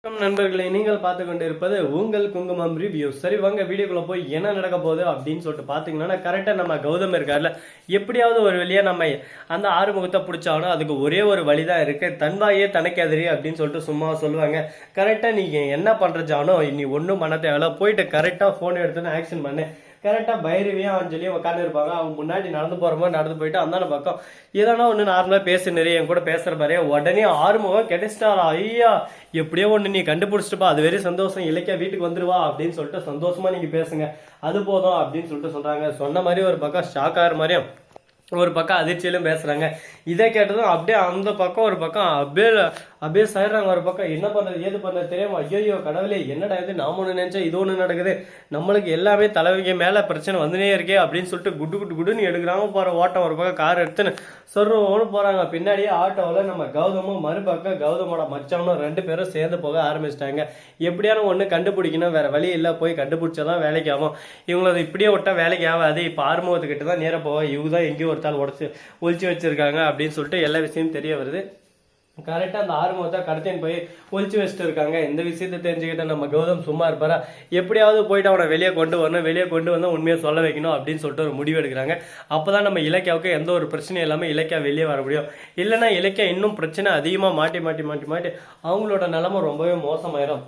வணக்கம் நண்பர்களே, நீங்கள் பார்த்து கொண்டு இருப்பது உங்கள் குங்குமம் ரிவ்யூ. சரி வாங்க வீடியோக்குள்ள போய் என்ன நடக்க போகுது அப்படின்னு சொல்லிட்டு பாத்தீங்கன்னா, கரெக்டா நம்ம கௌதம் இருக்காருல, எப்படியாவது ஒரு வழியா நம்ம அந்த ஆறுமுகத்தை பிடிச்சாலும் அதுக்கு ஒரே ஒரு வழிதான் இருக்கு. தன்வாயே தனக்கு எதிரி அப்படின்னு சொல்லிட்டு சும்மா சொல்லுவாங்க. கரெக்டா நீங்க என்ன பண்ற ஜானோ, நீ ஒன்னும் பண்ண தேவையில்ல, போயிட்டு கரெக்டா போன் எடுத்துன்னு ஆக்ஷன் பண்ணு. கரெக்டா பைரவியும் அஞ்சலியும் உட்காந்து இருப்பாங்க. அவங்க முன்னாடி நடந்து போறோமோ நடந்து போயிட்டு அந்த பக்கம் ஏதானா ஒண்ணு நார்மலா பேசு, நிறைய என் கூட பேசுற பாரு. உடனே ஆறுமுகம் கிடைச்சிட்டாரா, ஐயா எப்படியோ ஒண்ணு நீ கண்டுபிடிச்சிட்டுப்பா, அது வெறும் சந்தோஷம், இலக்கியா வீட்டுக்கு வந்துருவா அப்படின்னு சொல்லிட்டு சந்தோஷமா நீங்க பேசுங்க, அது போதும் அப்படின்னு சொல்லிட்டு சொல்றாங்க. சொன்ன மாதிரி ஒரு பக்கம் ஷாக் ஆகிற மாதிரியும் ஒரு பக்கம் அதிர்ச்சியிலும் பேசுறாங்க. இதை கேட்டதும் அப்படியே அந்த பக்கம் ஒரு பக்கம் அப்படியே சாயிடுறாங்க. ஒரு பக்கம் என்ன பண்றது ஏது பண்றது தெரியாம, ஐயோ கடவுளே என்னடா இது, நாம ஒண்ணு நினைச்சா இது ஒண்ணு நடக்குது, நம்மளுக்கு எல்லாமே தலைவலிக்கு மேல பிரச்சனை வந்துனே இருக்கே அப்படின்னு சொல்லிட்டு குடுன்னு எடுக்கிறாங்க. போற ஓட்டம் ஒரு பக்கம் கார் எடுத்துன்னு சொர்றோன்னு போறாங்க. பின்னாடியே ஆட்டோவில் நம்ம கௌதமும் மறுபக்கம் கௌதமோட மச்சவனும் ரெண்டு பேரும் சேர்ந்து போக ஆரம்பிச்சிட்டாங்க. எப்படியான ஒண்ணு கண்டுபிடிக்கணும், வேற வழி இல்லை, போய் கண்டுபிடிச்சாதான் வேலைக்கு ஆகும். இவங்களை இப்படியே விட்டா வேலைக்கு ஆகாது. இப்ப ஆறுமுகத்துக்கிட்ட தான் நேரம் போக, இவங்க தான் எங்கேயும் ஒருத்தால் ஒழிச்சு வச்சிருக்காங்க அப்படின்னு சொல்லிட்டு எல்லா விஷயமும் தெரிய வருது. கரெக்டா அந்த ஆறுமுகத்தை கடத்தின்னு போய் ஒழிச்சு வச்சுட்டு இருக்காங்க. இந்த விஷயத்த தெரிஞ்சுக்கிட்ட நம்ம கௌதம் சும்மா இருப்பாரா, எப்படியாவது போயிட்டு அவனை வெளியே கொண்டு வரணும், வெளியே கொண்டு வந்து உண்மையை சொல்ல வைக்கணும் அப்படின்னு சொல்லிட்டு ஒரு முடிவு எடுக்கிறாங்க. அப்பதான் நம்ம இலக்கியாவுக்கு எந்த ஒரு பிரச்சனையும் இல்லாமல் இலக்கியா வெளியே வர முடியும். இல்லைன்னா இலக்கியா இன்னும் பிரச்சனை அதிகமாக மாட்டி அவங்களோட நிலைமை ரொம்பவே மோசமாயிரும்.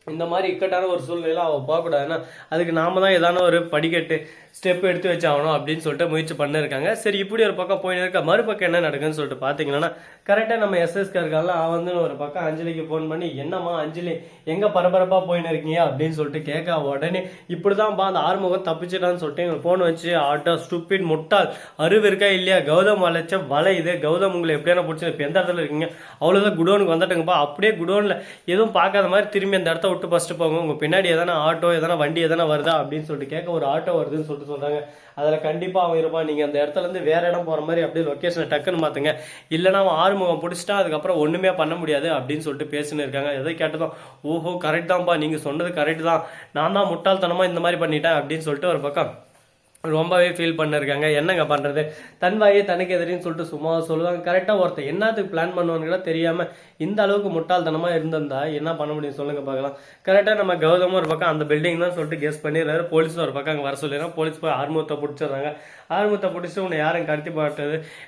இந்த மாதிரி இக்கட்டான ஒரு சூழ்நிலை அவள் போகக்கூடாதுன்னா அதுக்கு நாம தான் ஏதான ஒரு படிக்கட்டு ஸ்டெப் எடுத்து வச்சாகணும் அப்படின்னு சொல்லிட்டு முயற்சி பண்ணிருக்காங்க. சரி, இப்படி ஒரு பக்கம் போயின்னு இருக்க, மறுபக்கம் என்ன நடக்குன்னு சொல்லிட்டு பாத்தீங்கன்னா, கரெக்டா நம்ம எஸ்எஸ்கே இருக்காங்க. அவன் வந்து ஒரு பக்கம் அஞ்சலிக்கு போன் பண்ணி, என்னம்மா அஞ்சலி எங்க பரபரப்பா போயின்னு இருக்கீங்க அப்படின்னு சொல்லிட்டு கேட்க, உடனே இப்படிதான் அந்த ஆறுமுகம் தப்பிச்சிட்டான்னு சொல்லிட்டு எங்க போன் வச்சு ஆட்டோ ஸ்டூபிட் முட்டாள், அறிவு இருக்கா இல்லையா, கௌதம் வளைச்ச வலை இது, கௌதம் உங்களை எப்படியான பிடிச்சி இப்ப எந்த இடத்துல இருக்கீங்க, அவ்வளவுதான் குடோனுக்கு வந்துட்டுங்கப்பா, அப்படியே குடோன்ல எதுவும் பார்க்காத மாதிரி திரும்பி அந்த இடத்த விட்டு ஃபர்ஸ்ட் போங்க, உங்க பின்னாடி எதனா ஆட்டோ எதனா வண்டி எதனா வருதா அப்படின்னு சொல்லிட்டு கேட்க, ஒரு ஆட்டோ வருதுன்னு சொல்லிட்டு சொல்றாங்க. அதுல கண்டிப்பா அவன் இருப்பான். நீங்க அந்த இடத்துல இருந்து வேற இடம் போற மாதிரி அப்படியே லொகேஷனை டக்குன்னு மாத்துங்க, இல்லைன்னா அவன் ஆறுமுகம் பிடிச்சிட்டா அதுக்கப்புறம் ஒண்ணுமே பண்ண முடியாது அப்படின்னு சொல்லிட்டு பேசின்னு இருக்காங்க. எதை கேட்டதும், ஓஹோ கரெக்ட் தான்ப்பா, நீங்க சொன்னது கரெக்ட் தான், நான் தான் முட்டாள்தனமா இந்த மாதிரி பண்ணிட்டேன் அப்படின்னு சொல்லிட்டு ஒரு பக்கம் ரொம்பவே ஃபீல் பண்ணிருக்காங்க. என்னங்க பண்றது, தன்வாயே தனக்கு எதிரின்னு சொல்லிட்டு சும்மா சொல்லுவாங்க. கரெக்டா ஒருத்தர் என்னத்துக்கு பிளான் பண்ணுவான்னு கூட தெரியாம இந்த அளவுக்கு முட்டாள்தனமா இருந்திருந்தா என்ன பண்ண முடியும் சொல்லுங்க பார்க்கலாம். கரெக்டா நம்ம கௌதமும் ஒரு பக்கம் அந்த பில்டிங் தான் சொல்லிட்டு கெஸ் பண்ணிடுறாரு. போலீஸ் ஒரு பக்கம் அங்கே வர சொல்லிடுறாங்க. போலீஸ் போய் ஆறுமுகத்தை பிடிச்சிடுறாங்க. ஆறுமுகத்தை பிடிச்சி உன்னை யாரும்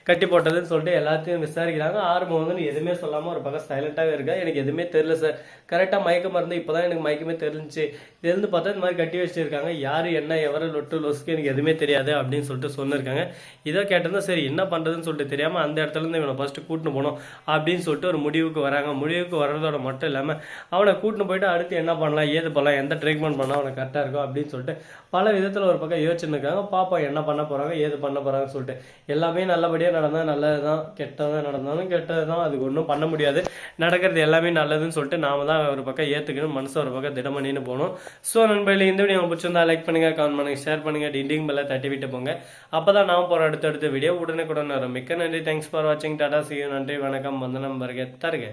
கட்டி போட்டதுன்னு சொல்லிட்டு எல்லாத்தையும் விசாரிக்கிறாங்க. ஆறுமுகம் வந்து எதுவுமே சொல்லாம ஒரு பக்கம் சைலண்டாவே இருக்கா. எனக்கு எதுவுமே தெரியல சார், கரெக்டா மயக்க மருந்து இப்பதான் எனக்கு மயக்கமே தெரிஞ்சிச்சு, தெரிந்து பார்த்தா இந்த மாதிரி கட்டி வச்சிருக்காங்க, யாரு என்ன எவரை லொட்டு லொஸ்க்கு எனக்கு எதுவுமே தெரியாது அப்படின்னு சொல்லிட்டு சொன்னிருக்காங்க. இதை கேட்டதும் சரி என்ன பண்றதுன்னு சொல்லிட்டு தெரியாம அந்த இடத்துல இருந்து இவனை ஃபர்ஸ்ட் கூட்டின்னு போனோம் அப்படின்னு சொல்லிட்டு ஒரு முடிவுக்கு வராங்க. முடிவுக்கு வர்றதோட மட்டும் இல்லாம அவனை கூட்டின்னு போயிட்டு அடுத்து என்ன பண்ணலாம், ஏது பண்ணலாம், எந்த ட்ரீட்மெண்ட் பண்ணா அவனை கரெக்டா இருக்கும் அப்படின்னு சொல்லிட்டு பல விதத்துல ஒரு பக்கம் யோசிச்சுன்னு இருக்காங்க. பாப்பா என்ன பண்ண போறாங்க ஏது பண்ண போறாங்கன்னு சொல்லிட்டு. எல்லாமே நல்லபடியா நடந்தா நல்லதுதான், கெட்டதான் நடந்தாலும் கெட்டதுதான், அதுக்கு ஒன்றும் பண்ண முடியாது. நடக்கிறது எல்லாமே நல்லதுன்னு சொல்லிட்டு நாம தான் ஒரு பக்கம் ஏத்துக்கணும், மனசு ஒரு பக்கம் திடம் பண்ணின்னு போகணும். ஸோ நண்பர்களே, இந்த வீடியோ பிடிச்சிருந்தா லைக் பண்ணுங்க, கமெண்ட் பண்ணுங்க, ஷேர் பண்ணுங்க, டிண்டிங் பெல்ல தட்டி விட்டு போங்க. அப்பதான் நான் போற அடுத்த வீடியோ உடனே வரும். மிக்க நன்றி, தேங்க்ஸ் ஃபார் வாட்சிங், டாடா, see you, நன்றி, வணக்கம், வந்தனம், வருக தருக.